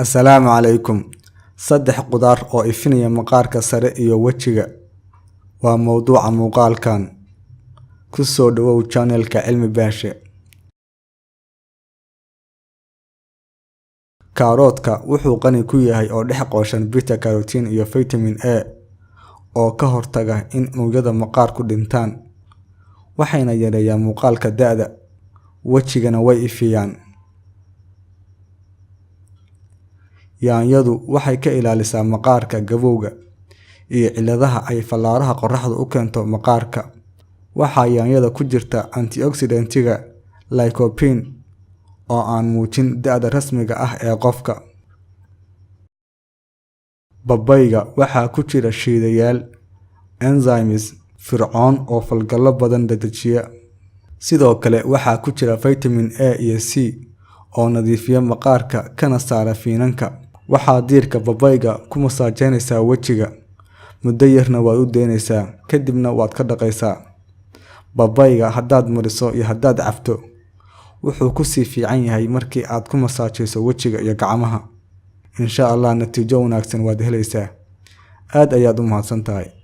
Assalaamu calaykum. Saddex qudaar oo ifinaya maqaarka sare iyo wejiga waa mowduuca muuqaalkan. Ku soo dhawow channelka Cilmi Baashe. Kaaroodka wuxuu qani ku yahay oo dhex qooshan beta carotene iyo vitamin A oo ka hortaga in unugyada maqaarku dhintaan, waxayna yareeyaan muuqaalka da'da, wejigana way ifiyaan. Yaanyadu waxay ka ilaalisaa maqaarka gabowga iyo cilladaha ay fallaaraha qorraxdu u keento maqaarka. Waxaa yaanyada ku jirta antioxidant-ga lycopene oo aan muujin da'da rasmiga ah ee qofka. Babayga waxaa ku jira shiidayaal enzymes fircoon oo falgallo badan dedejiya. Sidoo kale waxaa ku jira vitamin A iyo C oo nadiifiya maqaarka kana saara finanka. Waxaa diirka babayga ku masaajeynaysaa wejiga, muddo yarna waad u daynaysaa, kadibna waad ka dhaqaysaa. Babayga haddaad mariso iyo haddaad cabto, wuxuu ku sii fiican yahay markii aad ku masaajeyso wejiga iyo gacmaha. Insha Allah natiijo wanaagsan waad helaysaa. Aad ayaad u mahadsantahay.